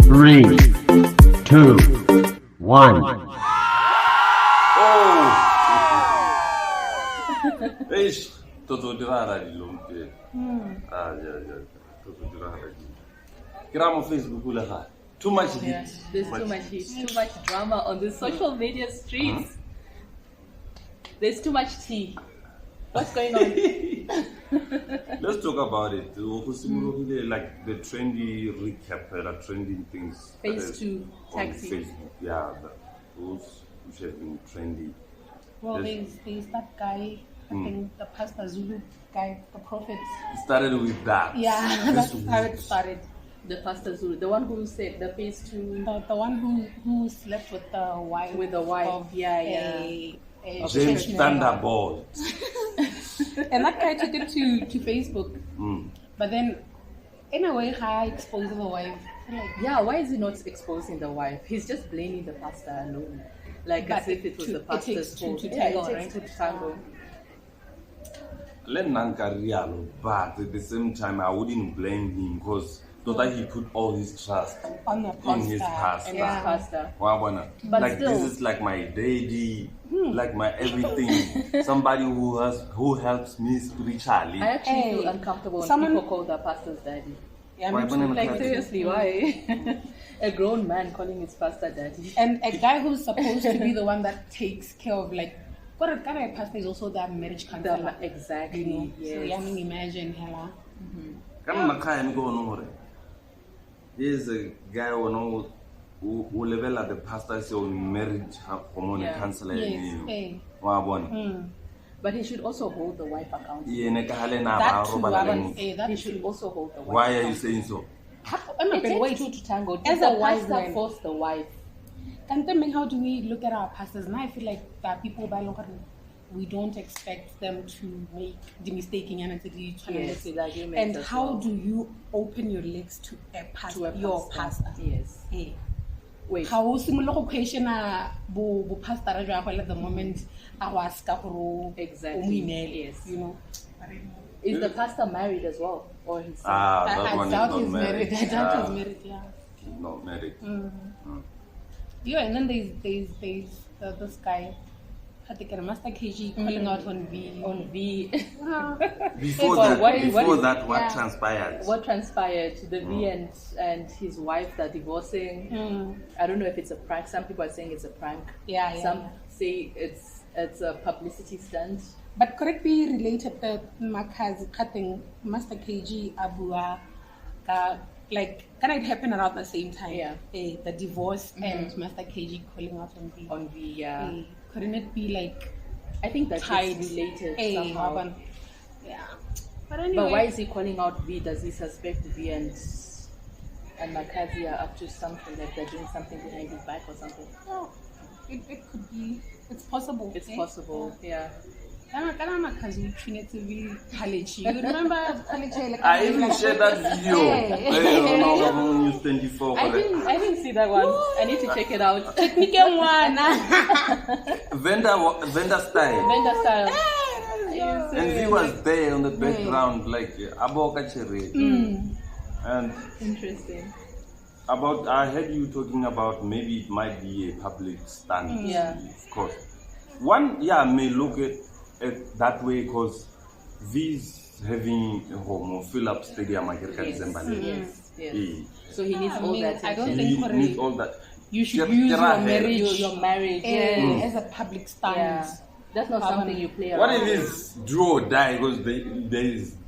Three, two, one. Oh! Eish, toto dirara di lompe. Yeah. Toto dirara di. Gram Facebook ula ha. Too much heat. Yeah, there's too much heat, too much drama on the social media streets. There's too much tea. What's going on? Let's talk about it. Like the trendy recap, trending things. Phase 2 on taxi. Facebook. Yeah, those which have been trendy. Well, Yes. there's that guy, I think the Pastor Zulu guy, the prophet. It started with that. Yeah, This that's how it week. started. The Pastor Zulu, the one who said the phase 2 The one who slept with the wife. with the wife. of Yeah. a James church member. Thunderbolt. And that guy took it to Facebook. But then, in a way, I exposed the wife. Like, Yeah, why is he not exposing the wife? He's just blaming the pastor alone. Like But as if it was it the pastor's takes two fault. to Yeah, tango, it takes right? two to tango. But at the same time, I wouldn't blame him because he put all his trust on the in his pastor. And his pastor. Wabona. But Like still- this is like my daddy, like my everything. Somebody who helps me spiritually. I actually Hey, feel uncomfortable when someone- people call their pastor's daddy. Yeah, Why me too. banana Like Daddy. seriously, why? A grown man calling his pastor daddy. And a guy who's supposed to be the one that takes care of, like, what a guy pastor is also that marriage counselor. Exactly. You know? Yes. So, yeah, I mean, imagine, hella. Here's a guy who level at the pastor's own marriage hormone Yeah. counselor. Yes, hey. Wabona. But he should also hold the wife accountable. Yene ka hale na That ba too, robala le Aban, motho. that He too. should also hold the wife. Why are you accountable. saying so? It takes Wait, two to tango. as Did a the wise pastor man, force the wife? can tell me how do we look at our pastors? Now I feel like there are people by longer we don't expect them to make the mistake in Yanatidi Yes, with arguments and as how well. do you open your legs to a pastor, To a your pastor. pastor? Yes. Hey. Wait. How simolola go questiona bo pastor jwa go at the moment a wa ska go Exactly. yes, you know. Is the pastor married as well? Or he's That one I is doubt not he's married. I doubt he's married, yeah. He's not married. Yeah, and then there's this guy, I think a Master KG calling out on V. on V? Before So that, what yeah. transpired? What transpired? The V and his wife are divorcing. I don't know if it's a prank. Some people are saying it's a prank. Yeah. Some say it's a publicity stunt. But could it be related that Makazi cutting Master KG Abua, like, can it happen around the same time? Yeah. The divorce and Master KG calling out on V. On V, yeah. Couldn't it be like I think that tied it's related Hey, somehow. Aban. Yeah. But anyway. But why is he calling out V? Does he suspect V and Makazi are up to something, like they're doing something behind his back or something? Oh, it could be. It's possible. It's possible, yeah. You remember Kalechi? I even shared that video. News 24. I didn't see that one. I need to check it out. Vendor style. Vendor style. And he was there on the background, like Aboka Chere. And Interesting. I heard you talking about maybe it might be a public stunt. Yeah. Of course. One, may look at it that way because V's having a home fill up stadium Yes. Eh. So he needs all that. I don't attention. think He for needs it. all that. You should Get- use get your ahead. marriage Your marriage. Yeah. as a public stunt. Yeah. That's not something you play around. What it is, do or die, because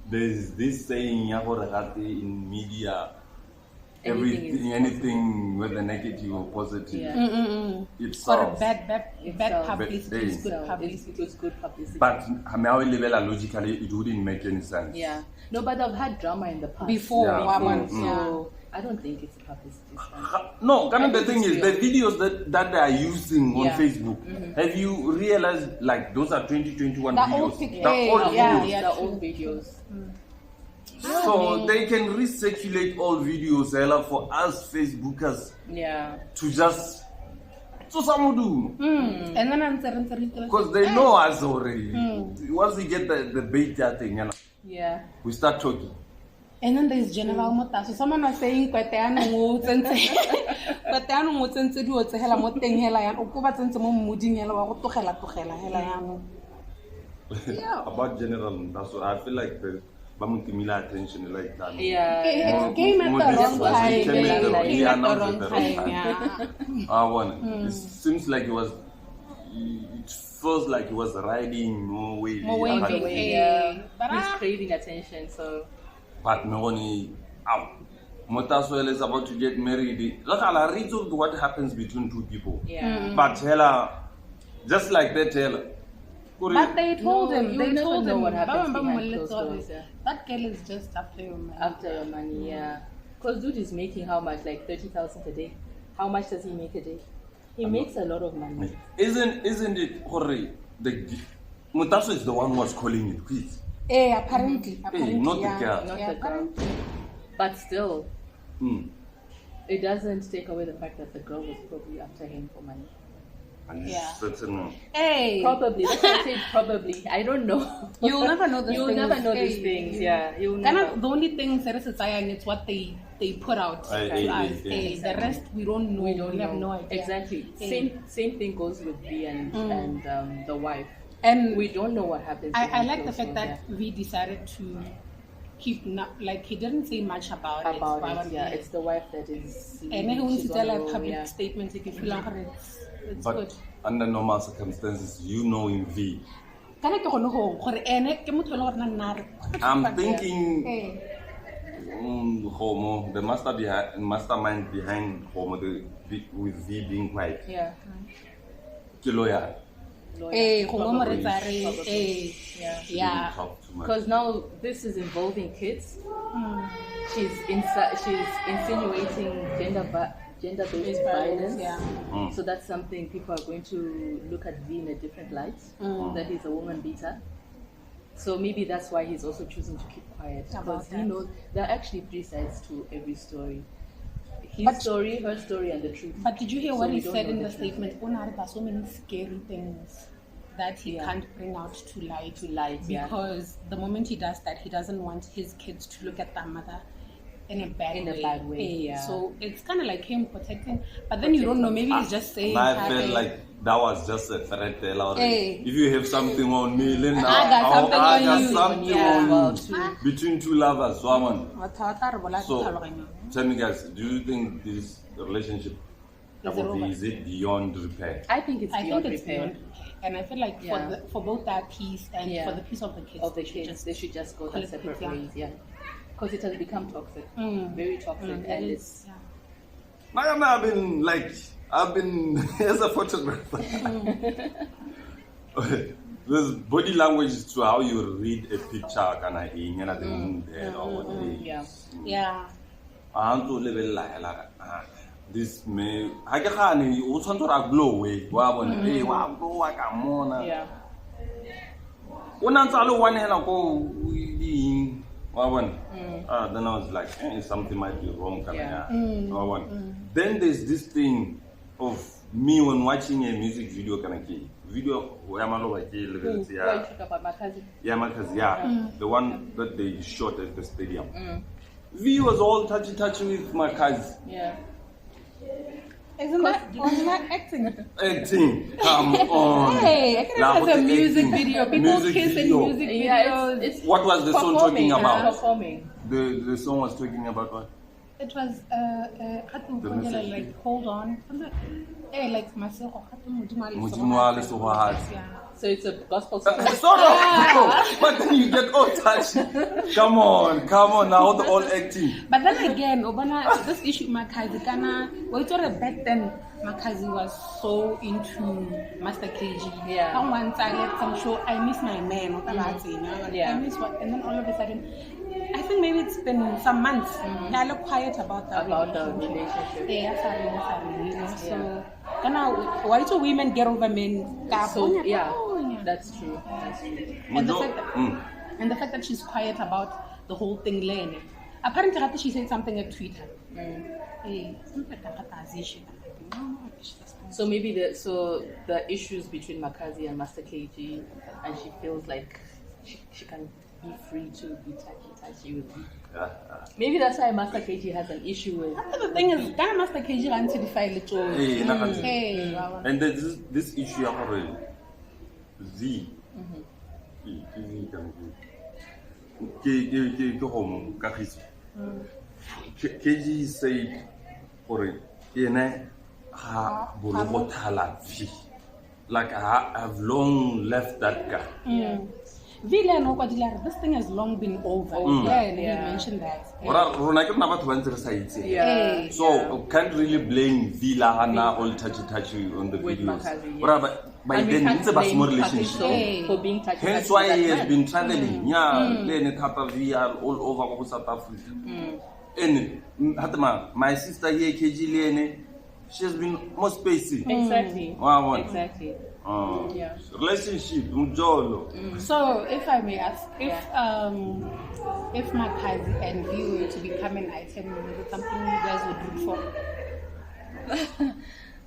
there's this saying in media, anything whether negative or positive, Yeah. it For solves. bad sells. publicity is But, good So publicity. it was good publicity. But logically, it wouldn't make any sense. yeah. No, but I've had drama in the past. Before, Yeah. Waban, So I don't think it's a publicity stunt. No, I the think thing it's is, real. the videos that they are using on Yeah. Facebook, have you realized, like, those are 2021 The videos? old pictures. The old Yeah, videos. yeah. The true. old videos. So they can recirculate all videos, hella, for us Facebookers Yeah. to just so some do. And then answer Because they know us already. Once we get the bait that thing, you know, Yeah. we start talking. And then there's General Mota. So someone was saying, "Kwateano ngotsense, kwateano ngotsense di otse hela mo teng hela yan. O ko ba tsentse mo mmuding hela wa go tlogela hela yan." Yeah. About General, that's what I feel like the Bamutimila attention like that. Yeah. It came at the wrong time. It came at the wrong- Came he at the announced wrong at the wrong time. time. Yeah. It seems like it feels like he was riding more wavy. More wavy. kind of- Way, Hey, yeah. but He's craving attention, so But Moni, Motaswell is about to get married. Look, I'll read what happens between two people. yeah. But Hela, just like that, Hela. But they told No, him. you They never told know him. what happens Bam, bam, behind let's closed all doors, this. yeah. That girl is just after your man. After your money, yeah. Because dude is making how much? Like 30,000 a day. How much does he make a day? He makes a lot of money. Isn't it Hori? The Mutasu is the one who was calling it quits. Apparently, not the yeah. girl. Not Yeah, the girl. apparently. But still, Mm. it doesn't take away the fact that the girl was probably after him for money. And Yeah. certain, Hey, Probably. That's why I said probably. I don't know. you'll never know these You'll things. never know these Hey. things. Yeah. You'll Kind never. of the only thing Sarah saying it's what they put out Aye, to aye, us. aye, Hey, aye. the rest we don't know. We don't have know. no idea. Exactly. Hey. Same thing goes with V and the wife. And We don't know what happens. I behind like the closed fact doors, that we decided to keep like he didn't say much about it. about So I it. was Yeah, like- it's the wife that is. and then when she's you tell on a the roll, public yeah. statement, if you feel like it's but good. under normal circumstances, you know in V. Kana ke gone go gore ene ke motho le gore na nna re- I'm thinking Hey. Homo, the mastermind behind Homo, with V being quiet. Yeah. Lawyer. Hey, go mo Probably. re tsa re Probably. eh Yeah. yeah. Talk too much. Because now this is involving kids. Mm. She's insinuating gender-based violence. Yeah. Mm. So that's something people are going to look at V in a different light. That he's a woman beater. So maybe that's why he's also choosing to keep quiet, About because he that. knows there are actually three sides to every story: his But- story, her story, and the truth. But did you hear So what we he don't said know in the the truth. statement? There are so many scary things that he Yeah. can't bring out to light. To light, yeah. Because the moment he does that, he doesn't want his kids to look at their mother in a bad In a way. bad way, Eh, yeah. So it's kind of like him protecting. But then you don't know. Maybe he's just saying. I that, felt eh, like that was just a threat there already. Hey. If you have something on me, then now I got something I on got you. something Yeah, on well, you. too. Between two lovers, so I'm on. What's our bola- So tlhaloganyo? tell me guys, do you think this relationship Is it over? is it beyond repair? I think it's I beyond think it's repair. beyond, and I feel like Yeah. for both that piece and Yeah. for the piece of the kids, Of the they should kids, they should just go call their it separate quits, yeah. ways. Yeah, because it has become toxic, very toxic, it and is, it's yeah. I've been as a photographer. There's body language to how you read a picture, kind of in the mood there or what it is. yeah. Yeah. I want to level like this may I can't you want to glow away. Hey, wow, go like a mona. Yeah. When I'm telling one hand, I go, then I was like, something might be wrong. Yeah. Then there's this thing of me when watching a music video, where I'm Who you talk about my cousin? the one that they shot at the stadium. V was all touchy with my cousin. Yeah. Isn't that acting? Acting, come on. Hey, I can Now, have a what's music acting? video. People Music kiss video. in music Yeah, videos. it's What was the song performing, talking about? Performing. The song was talking about what? It was like hold on. Hey, like myself. Modimo wa letsogo ha se. So it's a gospel song. Sort of, but then you get all touchy. Come on, now the all acting. But then again, Obana, this issue, Makazi, Kana, well, back then, Makazi was so into Master KG. Yeah. On one side, let some show, I miss my man, Yeah. I miss what, and then all of a sudden, I think maybe it's been some months. I look quiet about that. About the relationship. Yeah, sorry, you know. So, why do women get over men? So yeah, that's true. That's true. And the fact that she's quiet about the whole thing, Lene. Apparently, she said something at Twitter. So maybe the issues between Makazi and Master KG, and she feels like she can be free to be touchy with me. Maybe that's why Master KG has an issue with. The thing is, can Master KG run to defy little? And there's this issue of Z. KG said, like I have long left that guy. This thing has long been over. Yeah, he mentioned that. So can't really blame Vila Hana all touchy on the videos. But by then it's a small relationship. For being touchy. Hence why he has been traveling. All over South Africa. And my sister here, KG Lene, she has been more spacey. Exactly. Exactly. Relationship, So, if I may ask, if Makazi and V were to become an item, is it something you guys would root for?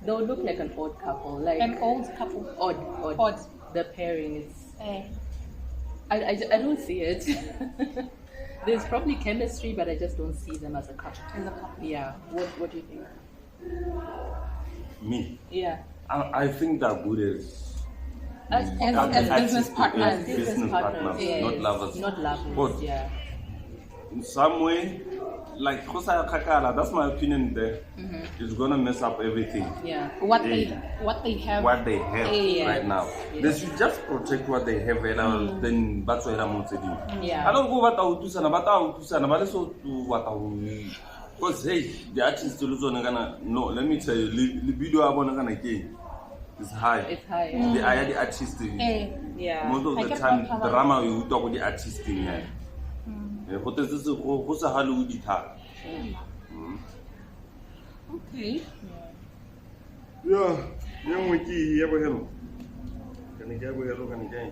They would look like an odd couple, like an old couple. Odd. The pairing is. I don't see it. There's probably chemistry, but I just don't see them as a couple. Yeah. What do you think? Me? Yeah. I think they're good as business partners. Business partners, yes. Not lovers. Not lovers, but in some way, like that's my opinion there. It's gonna mess up everything. Yeah. What they have right now. They should just protect what they have and then that's why I'm yeah. I don't go about because hey, the artist no, let me tell you, the video I want to get is high. It's high. The higher the artist. Yeah. Most of the time, drama we talk with the artist in there. What is this? What's a Hollywood guitar? Okay. Yeah. Can I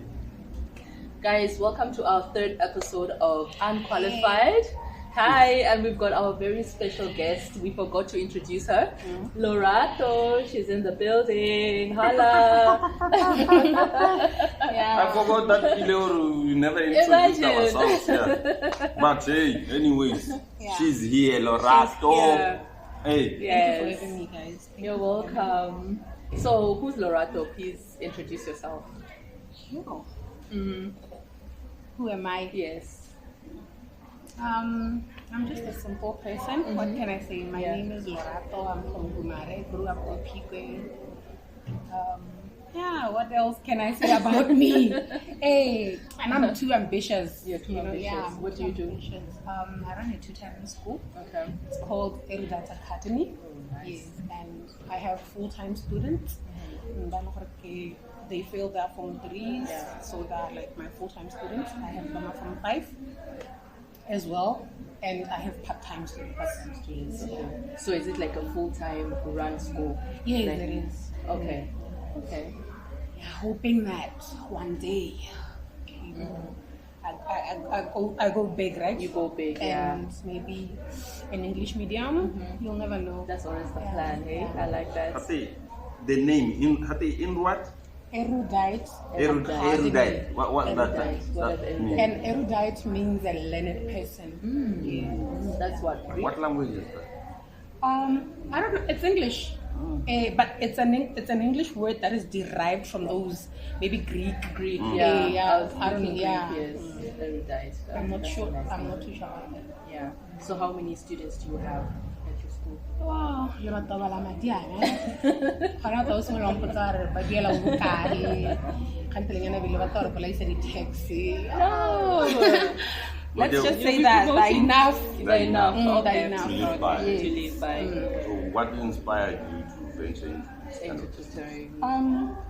Guys, welcome to our third episode of Unqualified. Hi, and we've got our very special guest. We forgot to introduce her. Lorato, she's in the building. Holla. I forgot that we never introduced ourselves here. But hey, anyways, she's here, Lorato. Hey. Yes. Thank you for having me, guys. You're welcome. So, who's Lorato? Please introduce yourself. Sure. Who am I? Yes. I'm just a simple person. What can I say? My name is Lorato. I'm from Gumare. Grew up in Pique. What else can I say about me? Hey, and I'm too ambitious. You're too ambitious. Yeah, what do you do? I run a tutoring school. Okay. It's called Erudite Academy. Nice. Yes, and I have full-time students. They fail their Form 3s, so they're like my full-time students. I have them from 5 as well, and I have part-time students. So is it like a full-time run school? Yes, like, it is. Okay. Yeah, hoping that one day, I go big, right? You go big, and maybe an English medium. You'll never know. That's always the plan, hey? I like that. The name in what? Erudite. Erudite. What that mean? And erudite means a learned person. Yes. That's what. Greek? What language is that? I don't know. It's English, but it's an English word that is derived from those maybe Greek. Yeah. I don't know. Yeah. Yes. Erudite. I'm not sure. I'm not too sure about that. Yeah. So how many students do you have at your school? Wow, you're not the Madiana. I'm not those who don't put our Bagiela Wukai. I'm telling you, I will not police any taxi. No. Let's just say that enough. Enough. To live by. To live by. So what inspired you to venture into tutoring?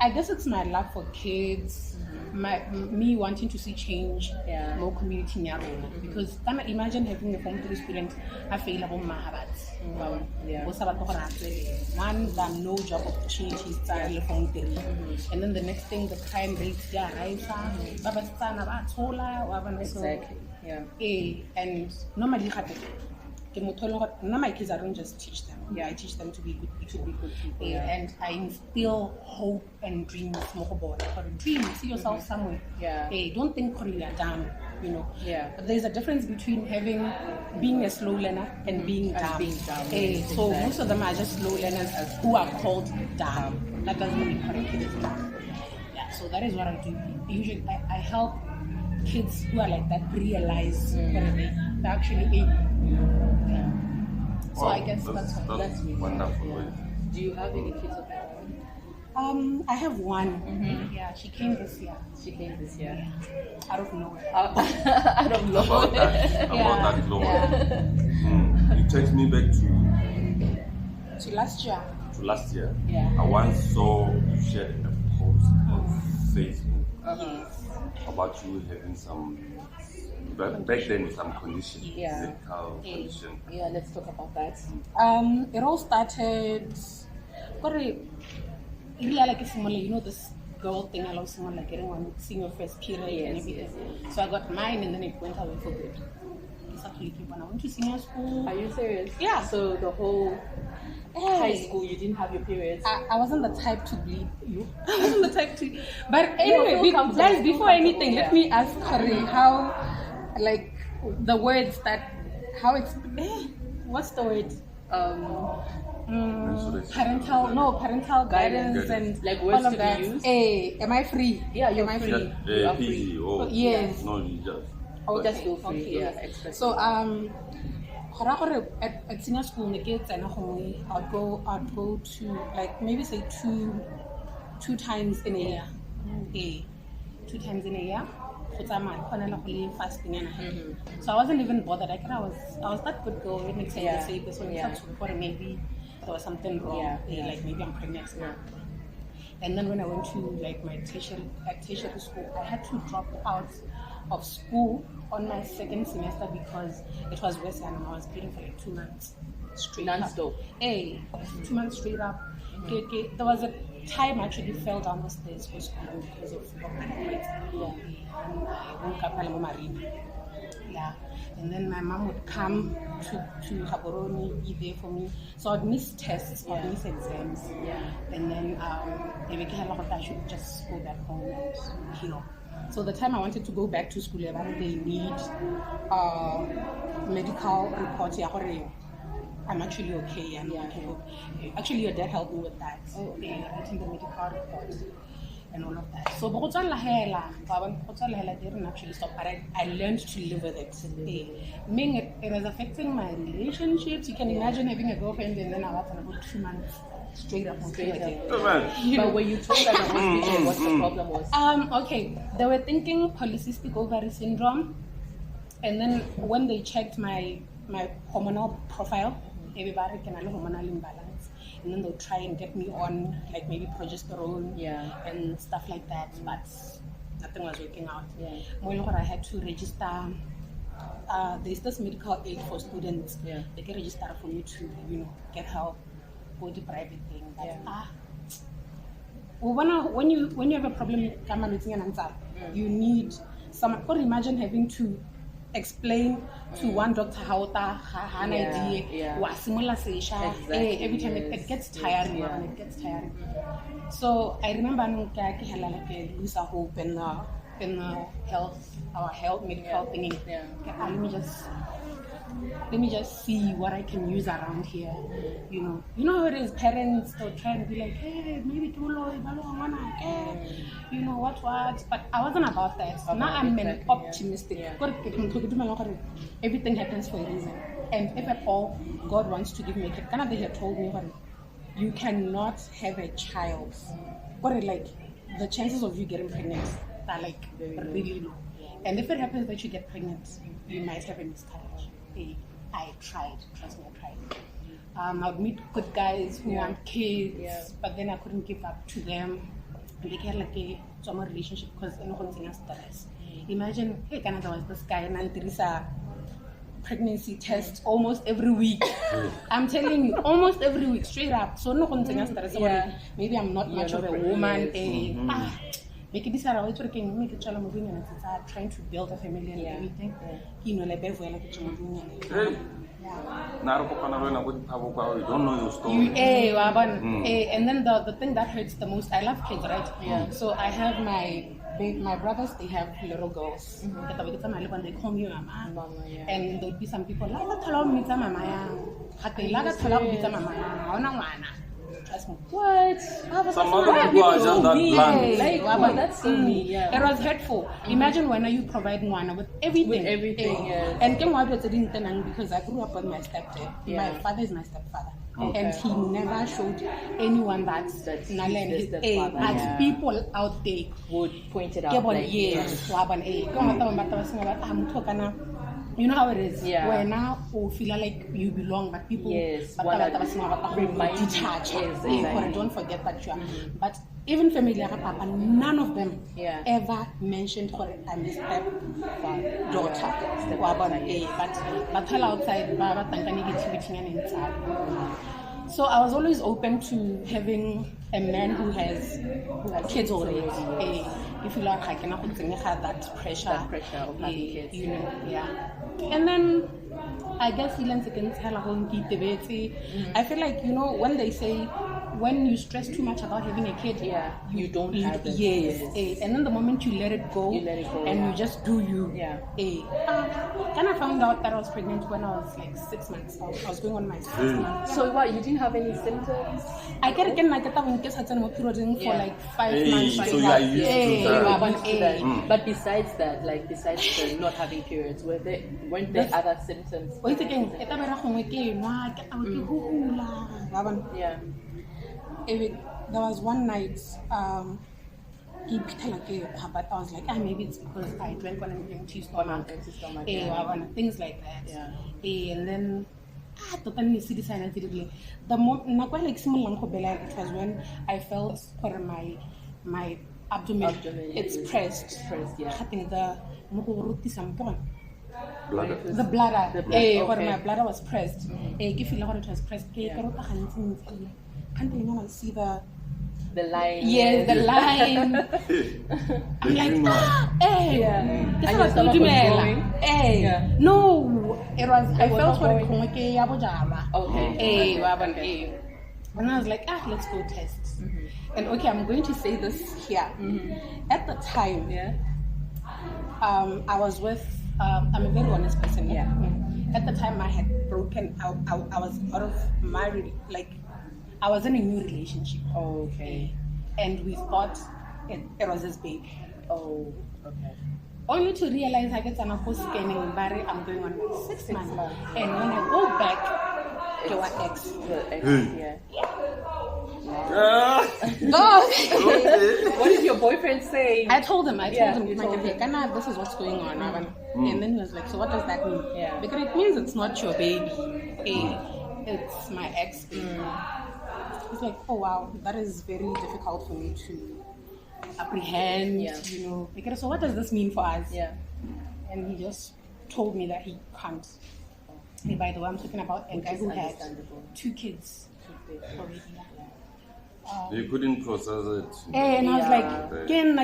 I guess it's my love for kids, me wanting to see change Yeah. more community in Yarona. Because can I imagine having a Form 3 student available Mahabats? Yeah. One, there are no job opportunities in Form 3. And then the next thing, the crime rates are rising. Exactly. Yeah. And normally, my kids, I don't just teach them. I teach them to be good people. And I instill hope and dreams. Dream, see yourself somewhere. Yeah. Don't think you're dumb, you know. Yeah. But there's a difference between being a slow learner and being dumb. So most of them are just slow learners who are called dumb. That doesn't mean a kid is dumb. Yeah, so that is what I do. Usually I help kids who are like that realize what they actually able. Yeah. So Wow, I guess that's really wonderful. Yeah. Do you have any kids of your own? I have one. Yeah, she came this year. She came this year. Out of nowhere. I don't know. About that, Laura. It takes me back To last year. to last year. Yeah. I once saw you shared a post on Facebook about you having some, back then, some condition, Yeah. medical condition. Yeah, let's talk about that. It all started. You know this girl thing, I love someone like getting one, seeing your first period and everything. So I got mine and then it went away for good. When I went to senior school. Are you serious? Yeah. So the whole high school, you didn't have your periods? I wasn't the type to bleed you. I wasn't the type to. But anyway, feel comfortable, guys, feel before anything, comfortable, let me ask Kari how, like, the words that, how it's, what's the word? Parental guidance and Like words all of to be that. used? Hey, am I free? Yeah, you're am I free. free? You are PG, or Yes. no, you just. Okay. Just feel free. Okay. Yeah, express. So at senior school, I'd go to like maybe say two times in a year. 2 times in a year. Fasting and so I wasn't even bothered. I was that good girl. It makes sense to say this when maybe there was something wrong. Like maybe I'm pregnant now. And then when I went to like my tertiary school, I had to drop out of school on my second semester because it was worse and I was bleeding for like 2 months straight Non-stop. up. 2 months straight up. There was a time I actually fell down the stairs for school because of my weight. And I woke up in Marina. Yeah. And then my mom would come to Gaborone, be there for me. So I'd miss tests, I'd miss exams. And then I should just go back home and heal. So the time I wanted to go back to school, they need medical report. I'm actually okay. And actually, your dad helped me with that. Writing the medical report and all of that. So, I didn't actually stop, but I learned to live with it. It was affecting my relationships. You can imagine having a girlfriend and then I was about 2 months straight up. But when you told them what the problem was? Okay, they were thinking polycystic ovary syndrome, and then when they checked my hormonal profile, everybody can have hormonal imbalance, and then they'll try and get me on like maybe progesterone and stuff like that, but nothing was working out. I had to register. There's this medical aid for students. They can register for you to, get help. Go to private thing. When you have a problem, you need someone. Could imagine having to explain to one doctor how an idea every time it gets tiring. It gets tiring. So I remember I lose hope in the health medical thing. Let me just see what I can use around here. You know how it is, parents, they'll try and be like, hey, maybe too low, what, but I wasn't about that. Now I'm an optimistic. Everything happens for a reason. And if at all God wants to give me a kid, they had told me, you cannot have a child. Like the chances of you getting pregnant are like really low. And if it happens that you get pregnant, you might have a miscarriage. I tried, trust me, I tried. I would meet good guys who want kids, but then I couldn't give up to them. they care like a relationship because in a status. Imagine, hey, Canada was this guy and there is a pregnancy test almost every week. I'm telling you, almost every week, straight up. So no maybe I'm not much of a woman. Make it this always working, make it moving and it's trying to build a family and everything. You know, like you don't know your story. And then the thing that hurts the most, I love kids, right? Yeah. So I have my brothers, they have little girls. They call me mama. And there'll be some people like what? Some other people are just that blunt. Like, that's so mean. It was hurtful. Imagine when you provide one with everything. Yes. And because I grew up with my stepdad. My father is my stepfather. And he never showed anyone that but people out there would point it out. Like, yes. You know how it is. Yeah. Where now you feel like you belong, but people remind you. Yes, don't forget that you are. But even family, none of them ever mentioned I'm his daughter. But tell outside, so I was always open to having a man who has kids already. If you like, I cannot have that pressure of having kids. You know, And then I guess he learns against I feel like, you know, when they say when you stress too much about having a kid, you don't have it. Yes. And then the moment you let it go, and you just do you. Then I found out that I was pregnant when I was like 6 months. I was going on my 6th month. So what? You didn't have any symptoms? I get for like 5 months. So you are used to that. But besides that, like besides the not having periods, weren't there other symptoms? There was one night, but I was like, maybe it's because I drank on an empty stomach. Things like that. And then the it was when I felt my abdomen, it's pressed. I think the bladder. My bladder was pressed. If you know what it was pressed, can't even see the line. Yes, the line. I'm like, And your stomach was growing? No, it was. I felt what Okay. And I was like, let's go test. And I'm going to say this here. At the time, I was with. I'm a very honest person. At the time, I had broken. I was out of my I was in a new relationship. And we thought it was his baby. Only to realize I get an scanning, I'm going on my 6th month. And when I go back to our ex. What did your boyfriend say? I told him, this is what's going on. And then he was like, so what does that mean? Because it means it's not your baby. It's my ex. It's like, oh wow, that is very difficult for me to apprehend, you know. Because so what does this mean for us? And he just told me that he can't. By the way, I'm talking about a guy who had 2 kids already. You couldn't process it. And I was like, and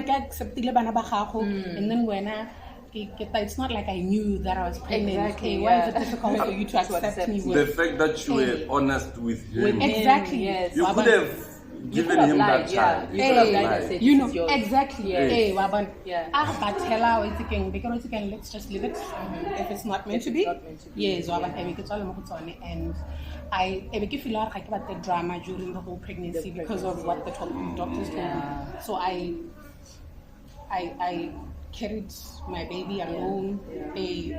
then when it's not like I knew that I was pregnant. Why is it difficult for you to accept me? The fact that you were honest with him. Exactly. You could have given him that child. You could have lied and said, you know, yours. exactly. But tell her it's again because let's just leave it. If it's not meant to be, yes. And I feel like I got the drama during the whole pregnancy because of what the doctors told me. So I carried my baby alone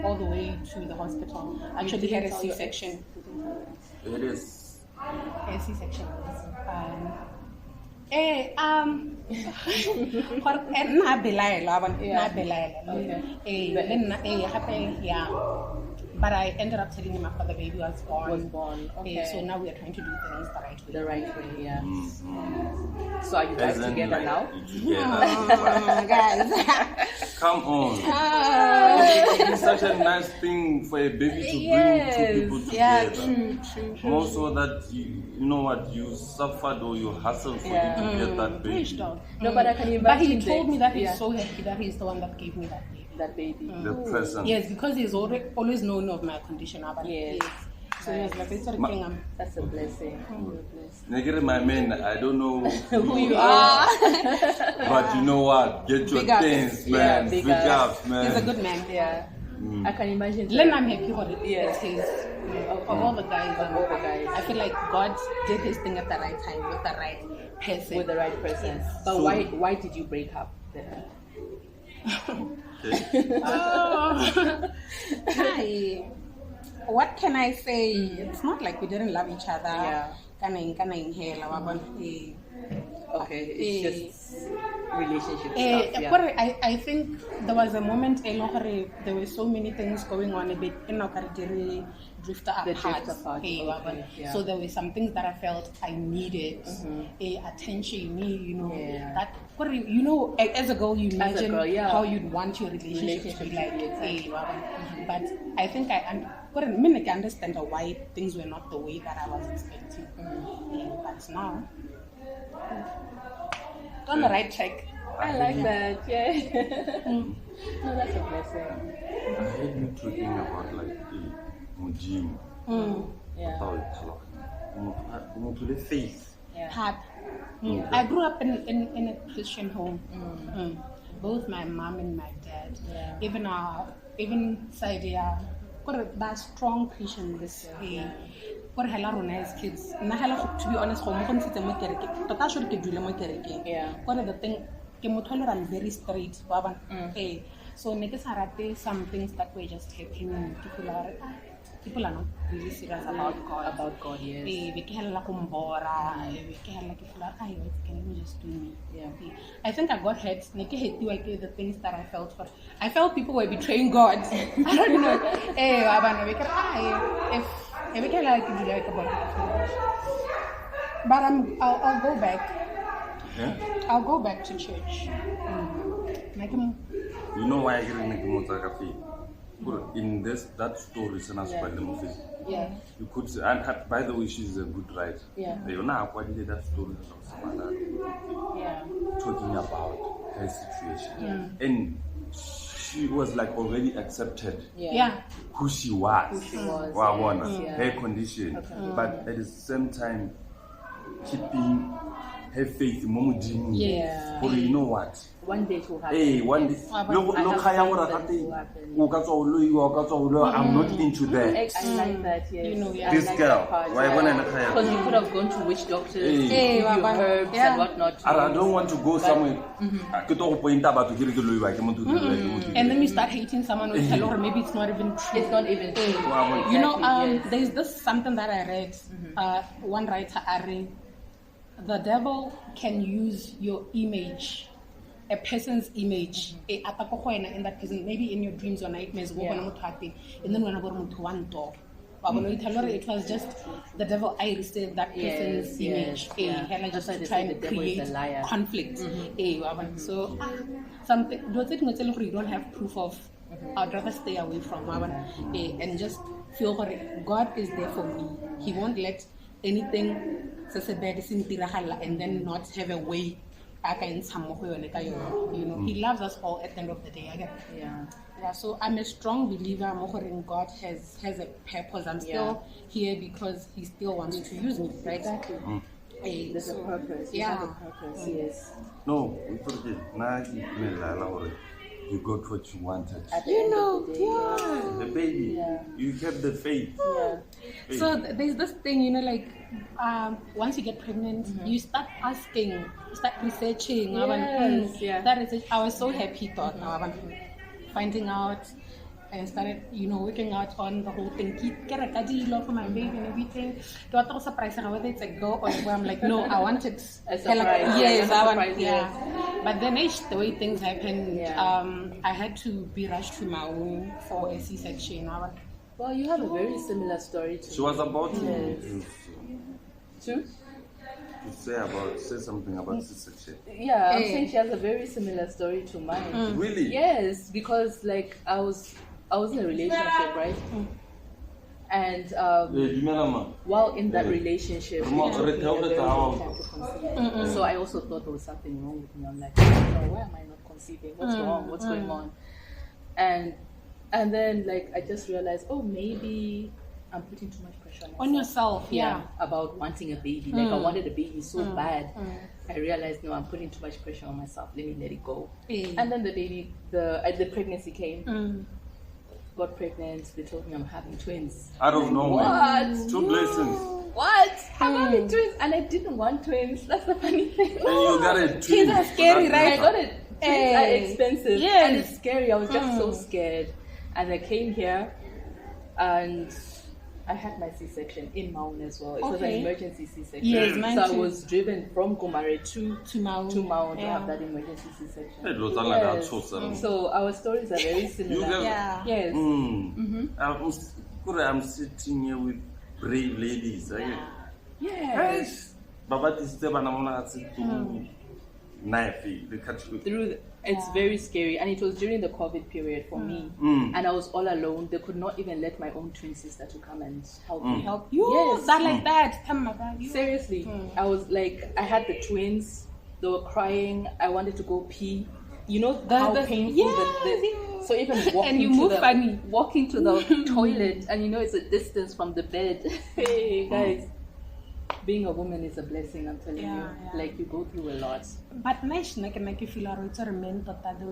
all the way to the hospital. Actually had a C-section. It is. A C-section. But I ended up telling him after the baby was born. Okay. So now we are trying to do things the right way. The right way, yeah. So are you guys As in, together like, now? Together. Guys. Come on. It's such a nice thing for a baby to bring two people together. Yeah, true. More so that you know what, you suffered or you hustled for you to get that baby. No, but I can imagine. But he told me that he's yeah, so happy that he's the one that gave me that baby. that baby. The present. Yes, because he's always known of my condition. Yes. So he was like, it's a thing. That's a blessing. Negere, my man, I don't know Who you are? but you know what? Get your Big ups. things, Yeah, man. big Big ups. ups, man. He's a good man. Yeah. I can imagine. Then I'm happy for it. Yes. It's his. Of all the guys, Of all the guys. I feel like God did his thing at the right time with the right person. With the right person. Yes. But So- why did you break up then? Hi. What can I say? It's not like we didn't love each other. Yeah. Okay, it's just relationship stuff. Yeah. But I think there was a moment there were so many things going on a bit drifter The apart. drift apart, okay, yeah. So there were some things that I felt I needed attention, Yeah. that as a girl you imagine girl, yeah. how you'd want your relationship to be like. Relationship, But I think I understand why things were not the way that I was expecting. But now on the right track. I like that. Yeah. No, that's a blessing. I heard you talking about like Mujim. Yeah. To the faith. Yeah. Hard. I grew up in a Christian home. Both my mom and my dad. Yeah. Even Saidia, they're strong Christians. What hella rona as kids. To be honest, Yeah. What are the thing? I'm very straight. So some things that were just happening. People are not really serious about God. About God, yes. Can you just do me? Yeah. I think I got hurt. The things that I felt for. I felt people were betraying God. I don't know. But I'll go back. Yeah? I'll go back to church. You know why I get in that story, Yeah. you could say, and by the way, she's a good writer. Yeah. You know what that story Yeah. talking about her situation, and she was like already accepted Yeah. who she was, Who she was, Wawona, yes, her condition, but at the same time keeping her faith in Momudini. Yeah. Or you know what? One day to happen. Hey, one day. I have Look, faith that will happen. I'm not into that. I like that, yes. Yeah. This like girl, that part, why yeah. wanna kaya? Because you could have gone to witch doctors, Hey. give you herbs and whatnot. I don't want to go somewhere. And then you start hating someone with hello, or maybe it's not even true. It's not even true. You know, Yes. there's this something that I read. One writer, Ari, the devil can use your image, a person's image, in that person, maybe in your dreams or nightmares, and then when I go to one door. It was just the devil. I received that person's image, just to try and create conflict. So something you don't have proof of. I'd rather stay away from and just feel God is there for me. He won't let anything and then not have a way. He loves us all at the end of the day. Yeah, so I'm a strong believer God has a purpose. I'm still here because he still wants to use me, right? Exactly. There's a purpose. You have a purpose, yes. No, we forget. You got what you wanted. At the end of the day, The baby. You kept the faith. yeah. So there's this thing, once you get pregnant, you start asking, you start researching. Yes, That research, I was so happy finding out and started, working out on the whole thing. Get a deal for my baby and everything. Do I surprise her whether it's a girl or a boy? I'm like, no, I wanted A surprise. Yes, I want. Surprise, Yeah. But then the way things happened, I had to be rushed to my own for a C-section. Well, you have a very similar story to She was about to to? say something about C-section. Yeah, I'm saying she has a very similar story to mine. Really? Yes, because like I was in a relationship, right? And while in that relationship, it took me a very long time to conceive. So I also thought there was something wrong with me. I'm like, no, why am I not conceiving? What's wrong? What's going on? And then like I just realized, oh, maybe I'm putting too much pressure on yourself. Yeah. About wanting a baby. Like I wanted a baby so bad. I realized, no, I'm putting too much pressure on myself. Let me let it go. And then the pregnancy came. Got pregnant. They told me I'm having twins. I don't know. What? 2 blessings. What? I'm having twins, and I didn't want twins. That's the funny thing. And you got a twins. Kids are scary, right? I got it. Twins are expensive. Yes. And it's scary. I was just so scared. And I came here, and I had my C-section in Maun as well. It was an emergency C-section. Yes, mine so too. I was driven from Gomare to Maun to have that emergency C-section. So our stories are very similar. Yes. I'm sitting here with brave ladies. Yes. Baba is through it's very scary, and it was during the COVID period for me, and I was all alone. They could not even let my own twin sister to come and help me. Help you? Yes, That like that. Seriously, I was like, I had the twins. They were crying. I wanted to go pee. You know how painful so even walking to the toilet, and you know it's a distance from the bed. Hey guys. Being a woman is a blessing, I'm telling you. Like, you go through a lot. But nice, I feel it's a men that they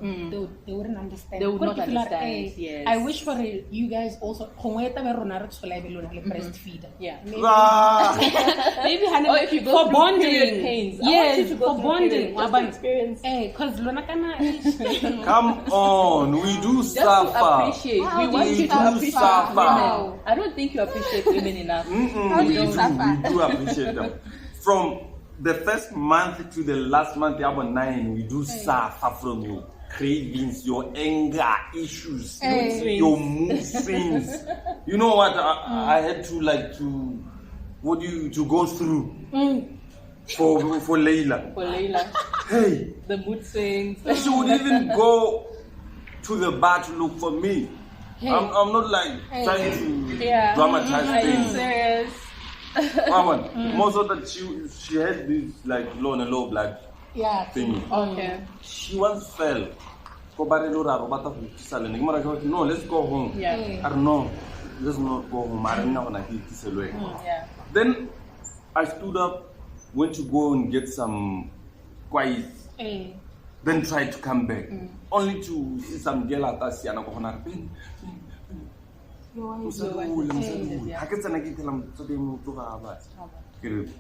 wouldn't understand. They would not understand, yes. I wish for you guys also, breastfeed. Yeah. Maybe if you go for through bonding. Period pains. Yes, for bonding. Just to experience. Because come on, we do suffer. Just to appreciate. We want you to appreciate women. I don't think you appreciate women enough. How do you suffer? We do appreciate them. From the first month to the last month, about 9, we do suffer from your cravings, your anger issues, your mood swings. You know what? I had to go through for Layla. For Layla. Hey. The mood swings. She would even go to the bar to look for me. Hey. I'm not like trying to dramatize Are you things. serious? Most of that she had this like low blood thing. Okay. She once fell. No, let's go home. I don't know. Let's not go home. Then I stood up, went to go and get some quiet. Then tried to come back. Only to see some girl at us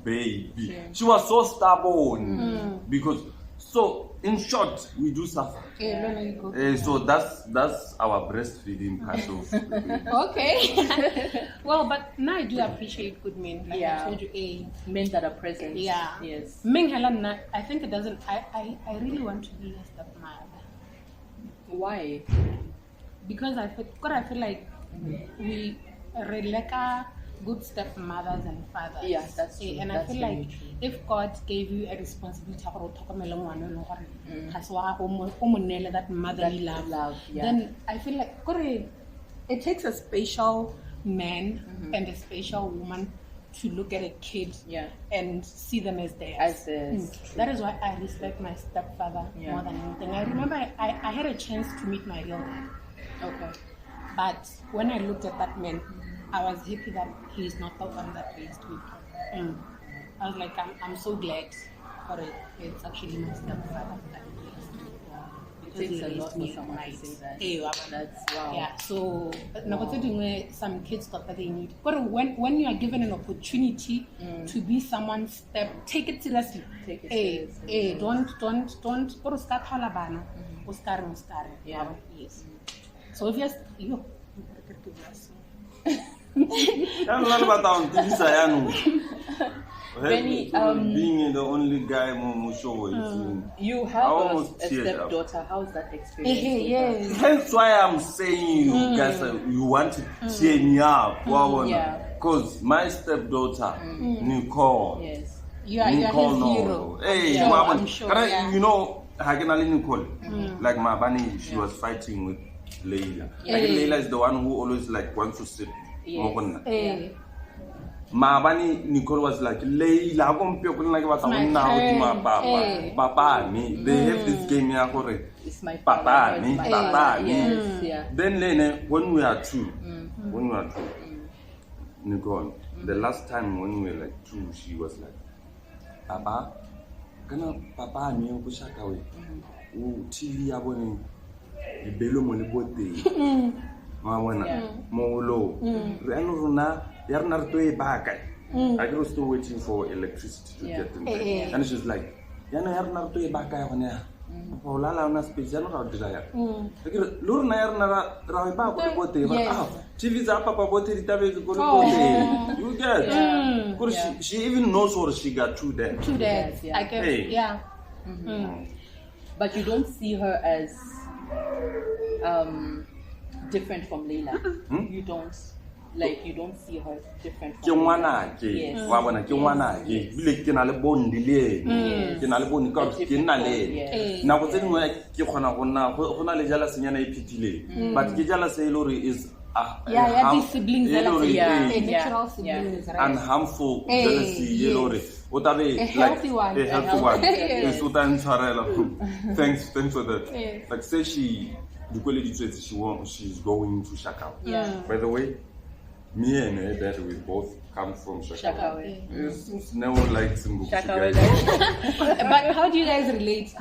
baby. She was so stubborn because in short we do suffer. So that's our breastfeeding kind of. Okay. Well, but now I do appreciate good men. Like I told you, men that are present. Yeah. Yes. I think it doesn't. I really want to be a stepmother. Why? Because I feel like we relate good stepmothers and fathers. Yeah, that's true. And I feel like if God gave you a responsibility that motherly love, then I feel like it takes a special man and a special woman to look at a kid and see them as theirs. That is why I respect my stepfather more than anything. I remember I had a chance to meet my real dad. Okay. But when I looked at that man, I was happy that he's not the one that raised me. I was like, I'm so glad for it. It's actually my stepfather that raised me. It takes a lot for someone to say that. That's wow. Yeah, so some kids thought that they need. But when you are given an opportunity to be someone's step, take it seriously. Take it seriously. Don't yes. So if you Benny, being the only guy who show you I have almost a teared up. stepdaughter. How's that experience? Yes. Hence why I'm saying you guys you want to cheer me up. Yeah. Because my stepdaughter, Nicole. Yes. You are his hero. Hey, Sure, Mama, I'm sure, can I- yeah. you know, Hagenali Nicole, like my bunny, she was fighting with Leila. Like Leila is the one who always like wants to sit. Eh. Mabani Nicole was like Leila, Papa, me. They have this game here. It's my Papa, father, me, it's my Papa, father. me. Yes, yeah. Then Lene, when we are two, Nicole, the last time when we were like two, she was like, Papa, kana Papa me go shaka we. O TV ya bone ibelo mo le bote. Ma bona mo lo. Re ano rona ya rena re to e baka. I was still waiting for electricity to get in there. And she's like, yana ya rena re to e baka ya gone ya. Paula la una space ya no ra dira ya. Lo rena ya rena ra e ba go le bote ba. TV za papa bote di tabe go le bote. You get. Because she even knows what she got through there. True that. Yeah. I guess. Hey. Yeah. But you don't see her as different from Leila. You don't see her different Ke from ngwana ke Yes. wa bona ke ngwana ke bile ke na le bondi le ke na le bondi ka ke nna le na go tsedingwe ke khona go nna go na le jala senyana e phithile but ke jala se ile is Yeah, these siblings are like Yeah. natural siblings, right? and harmful jealousy yellow o tabe A healthy one. a healthy A one healthy, is uta ntshwarela thanks for that like say she she's going to Shakao. By the way, me and her dad we both come from Shakao. Shakawe. It's never like Simbu. Shakawe. But how do you guys relate?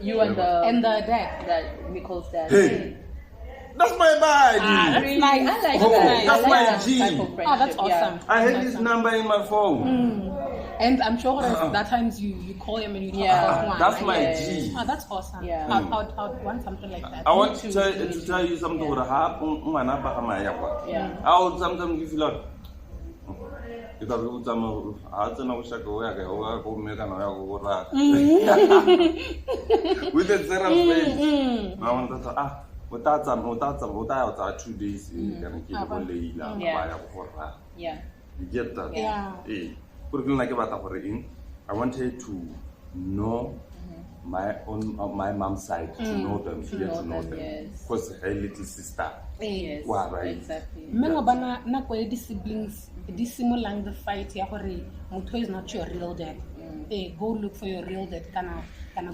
You and the dad. that Nicole's dad. Hey, that's my body. Really? nice. I like Oh, that. that's I like my that G. type of Oh, that's friendship, yeah. awesome. I had his number in my phone. And I'm sure that times you call him and you talk Yeah. about one. That's my Yeah. G. Oh, that's awesome. Yeah. I'd want something like that. I want to tell you something with a harp. Yeah. I would sometimes give you like. With the zero face. I want to without 2 days Yeah. you get that? Yeah. I want her to know my mom's side, to know them, to get to know them. Yes. Because her little sister. Yes. Wow, right. Exactly. Mengo bana nako e di siblings di simulang the fight ya gore motho is not your real dad. Go look for your real dad kana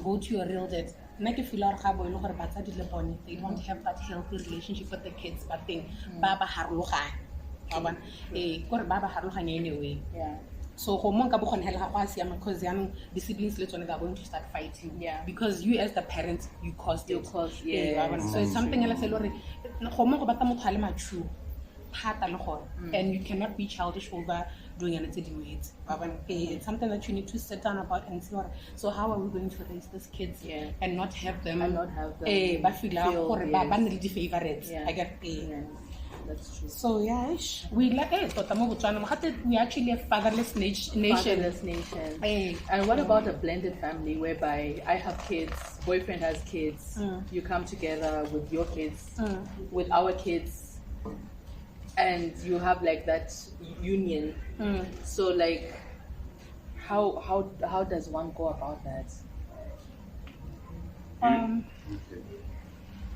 go to your real dad. Nna ke feel ga bo ile gore batsadi le bone they don't have that healthy relationship with the kids but then ba harologana. Wa bona gore ba harologana anyway. Yeah. So go monka bo gone hela ga go a siama because yanong the siblings le tsone they are going to start fighting. Yeah. Because you as the parent you caused it. Yeah. Wa bona? So it's something else le gore go mo go batla motho a le mature thata le gore and you cannot be childish over doing anything with it. It's something that you need to sit down about and see so how are we going to raise these kids and not have them ba feel gore ba nne le di favorites. I get That's true. so we like we actually a fatherless nation. Fatherless nation. And what about a blended family whereby I have kids, boyfriend has kids, you come together with your kids, with our kids, and you have like that union. So like, how does one go about that?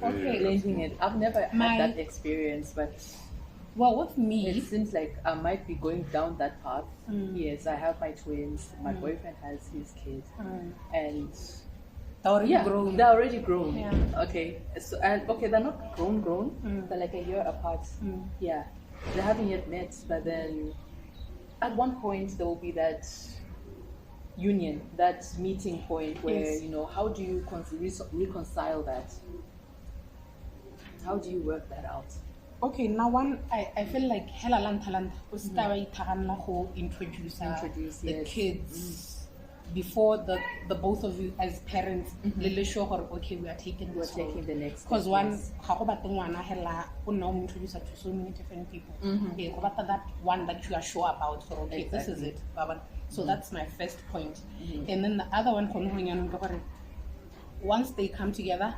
Okay. Blending it. I've never had that experience, but well, with me, it seems like I might be going down that path. Yes, I have my twins. My boyfriend has his kids, and they're already grown. Yeah. Okay, so they're not grown. They're like a year apart. Yeah, they haven't yet met, but then at one point there will be that union, that meeting point where how do you reconcile that? How do you work that out? Okay, now I feel like hela lanta o sta ba ithaganna go introduce the kids before the both of you as parents, le sure okay, we are taking We're taking the next step, because one yes. ga go batla ngwana hela o nna o mo introduce to so many different people. Go batla that one that you are sure about for okay, this is it. So that's my first point. And then the other one once they come together,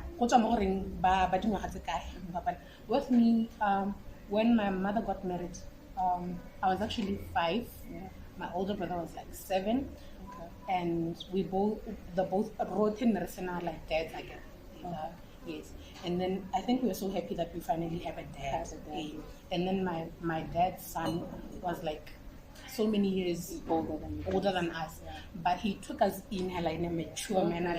with me, when my mother got married, I was actually 5. My older brother was like 7. And we both wrote in Narsena like dads again. Yes. And then I think we were so happy that we finally have a dad. And then my dad's son was like so many years older than us, but he took us in in a mature manner.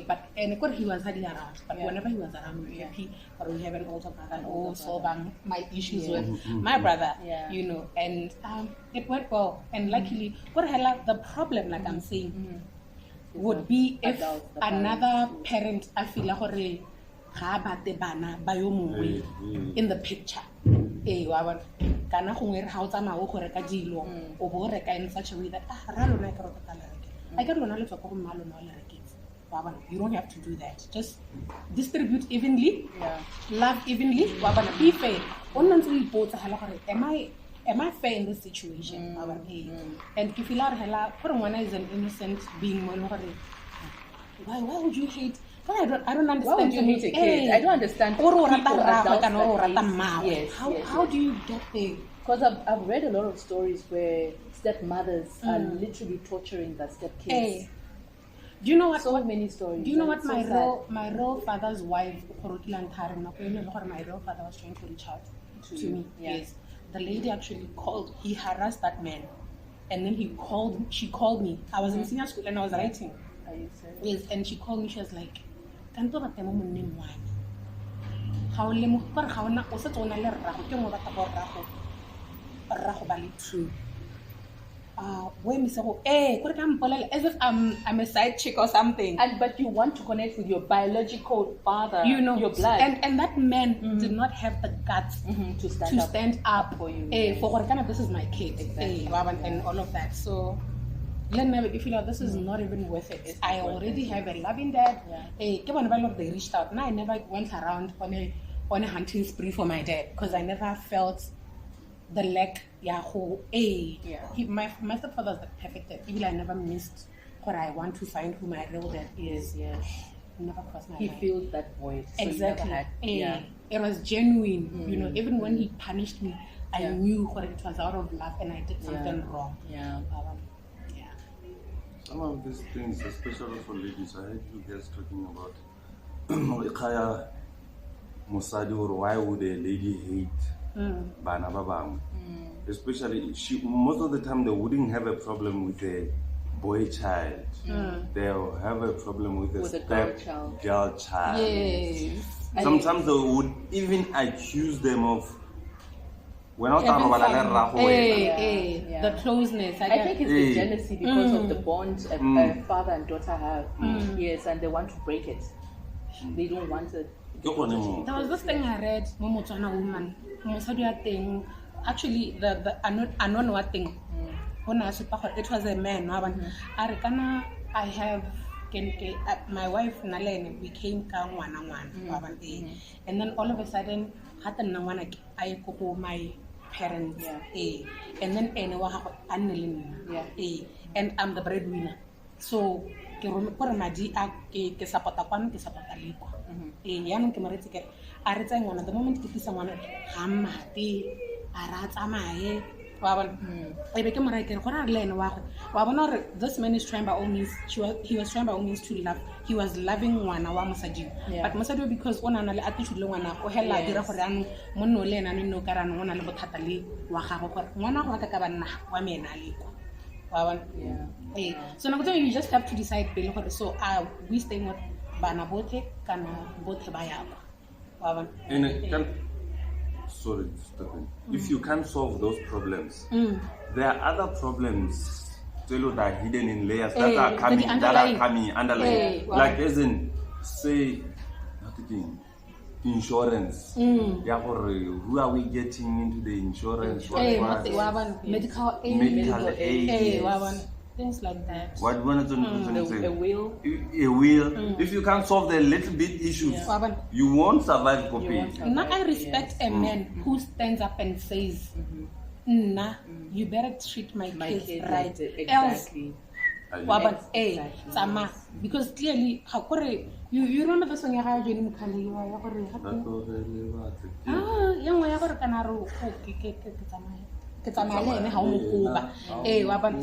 But he was hardly around. But whenever he was around, we were happy. But we have an older brother, and also my issues with my brother, and it went well. And luckily, the problem, like I'm saying, would be if another parent I feel like in the picture. Kana gongwe re ga o tsamaya go reka dilo o bo reka in such a way that ra lona ke rota la reke I get lona le tsoko go mma lona le reketse you don't have to do that, just distribute evenly, love evenly, be fair. Onna ntse o ipotsa hala gore am I fair in this situation? And if you are hela gore ngwana is an innocent being mo le gore why would you hate? But I don't understand. Why would you hate a kid? I don't understand. How do you get there? Because I've read a lot of stories where stepmothers are literally torturing their stepkids. Do you know what? So many stories. Do you know what my real father's wife, my real father was trying to reach out to me? Yes. The lady actually called. He harassed that man, and then she called me. I was in senior school and I was writing. Are you serious? Yes, and she called me. She was like, "Kanto ba temo mo nneng wa me. Ga o le mo gore ga ona o se tsona le rrago ke mo batla go rrago ba le true." When me say as if I'm a side chick or something. But you want to connect with your biological father, your blood. And that man did not have the guts to stand up for you. For this is my kid. Exactly. And all of that. So let me if you know this is not even worth it. I already have a loving dad. They reached out. And I never went around on a hunting spree for my dad because I never felt the lack. My stepfather was the perfect dad. Even I never missed what I want to find who my real dad is. Never crossed my mind. He feels that void. So exactly. It was genuine. Even when he punished me, I knew what it was out of love and I did something wrong. Some of these things, especially for ladies, I heard you guys talking about why would a lady hate bana ba bangwe? Especially, most of the time they wouldn't have a problem with a boy child. They'll have a problem with a girl child. Yes. Sometimes they would even accuse them of the closeness. I think it's the jealousy because of the bond a father and daughter have. Yes, and they want to break it. They don't want it. There was this thing I read, Momotswana woman. Actually, the unknown thing. It was a man. I have my wife Nalene became and then all of a sudden I go my parents and then and I'm the breadwinner, so the moment this man is trying by all means. He was trying by all means to love. He was loving wana wa mosadi. But mosadi because ona na le attitude le wana o hela dira gore anu monno le ena no ka rana ona le bothata le wa gago gore ngwana go ka ba nna wa me ena le kwa. So now you just have to decide so we staying with bana bote kana bote ba ya. Sorry, Stephen. If you can't solve those problems, there are other problems that are hidden in layers that are coming underlying. Like as in, say, insurance. Who are we getting into the insurance? Medical aid. Things like that. What do you want to A wheel. A wheel. If you can't solve the little bit issues, you won't survive, Poppy. Now I respect a man who stands up and says, "Nah, you better treat my kids right, else." Sama, because clearly, you remember the song you had in Mukali?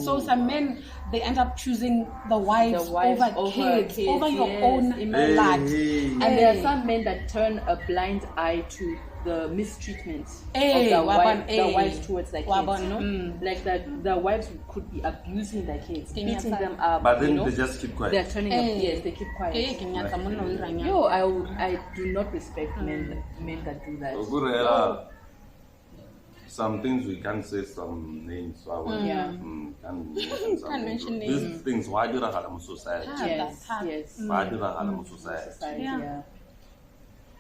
So some men, they end up choosing the wives over kids, over your own blood. And there are some men that turn a blind eye to the mistreatment of the wives towards their kids, you know? Like the wives could be abusing their kids, beating them up, but then they just keep quiet. They're turning up, yes, they keep quiet. Yo, I do not respect men that do that. Some things we can't say some names, so I will can't mention names. These things, why do they have them society? Yes. Why do they have them society? Yeah.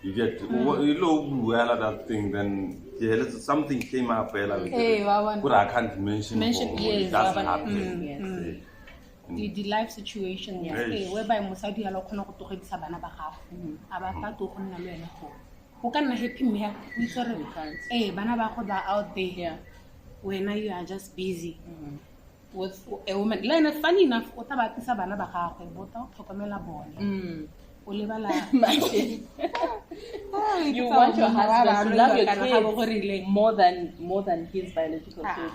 You get you know that thing, then something came up but I can't mention yes, it doesn't happen. The life situation, whereby Musadi allow to get bana ba gago to go nna le ene go o ka nna happy me we can't bana ba go are out there when you are just busy with a woman like funny enough o ta batisa bana ba gago bota o tlhokomela bona you want your husband to love your kids more than his biological kids.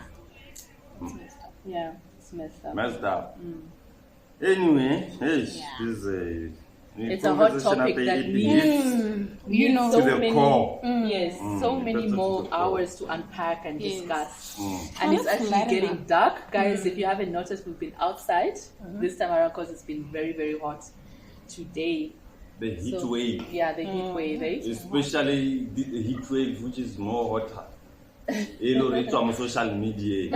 Yeah, it's messed up. Anyway, it's a hot topic that needs so many core. So many more hours to unpack and discuss. And it's actually getting dark, guys. If you haven't noticed, we've been outside this time around because it's been very, very hot today. The heat wave. Yeah, the heat wave, eh? Especially the heat wave, which is more hotter. On social media.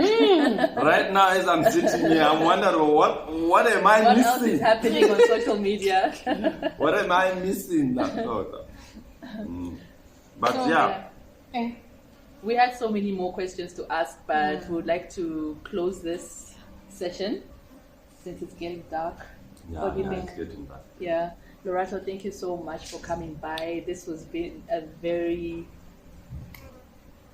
Right now, as I'm sitting here, I'm wondering what am I missing? What else is happening on social media? What am I missing? But we had so many more questions to ask, but we would like to close this session since it's getting dark. What do you think? It's getting dark. Yeah. Lorato, thank you so much for coming by. This was been a very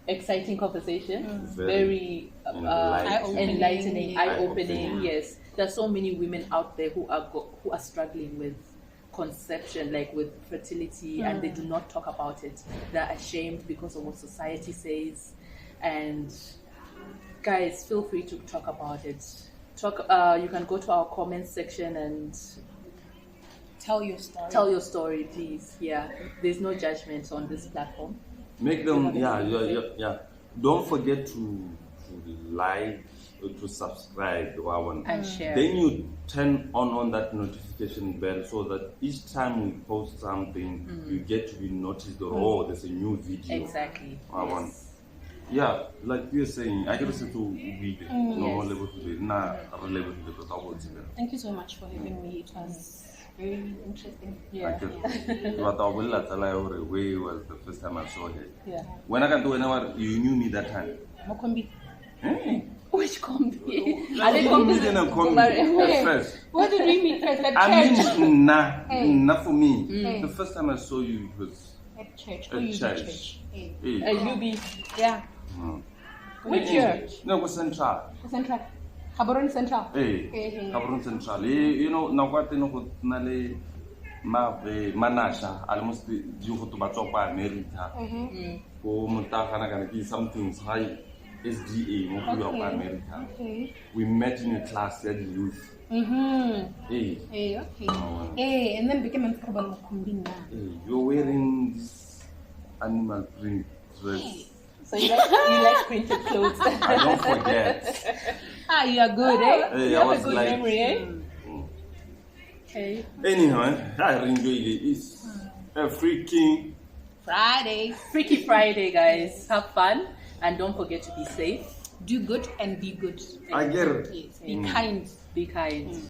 exciting conversation, very enlightening, eye-opening. Yes, there are so many women out there who are struggling with conception, like with fertility, and they do not talk about it. They're ashamed because of what society says. And guys, feel free to talk about it. You can go to our comments section and tell your story. Tell your story, please. Yeah, there's no judgment on this platform. Make them, Don't forget to like, to subscribe, and share. Then you turn on that notification bell so that each time we post something, you get to be noticed. There's a new video. Exactly. Yeah, like you're saying, I get to read it. Thank you so much for having me. It was very interesting. But I will tell you way was the first time I saw it. Yeah. When I can do whenever you knew me that time. Mokombi. Which combi? I didn't meet in a combi at first. What did we meet first? At church? I mean, not for me. The first time I saw you was at church. At church. UB. Yeah. Which church? No, it was Central. Central. Gaborone Central. Gaborone Central. You know, now what you know, Nale Manasha, almost you go to Batopa, America. Oh, Montana, gonna be something high SDA, America. We met in a class at the youth. And then became a problem. You're wearing this animal print dress. So you like printed clothes? I don't forget. You are good, eh? Hey, you have a good memory, eh? Okay. Anyhow, I enjoy it. It's a Freaky Friday, guys. Have fun and don't forget to be safe. Do good and be good. I get it. Yes. Be kind. Be kind.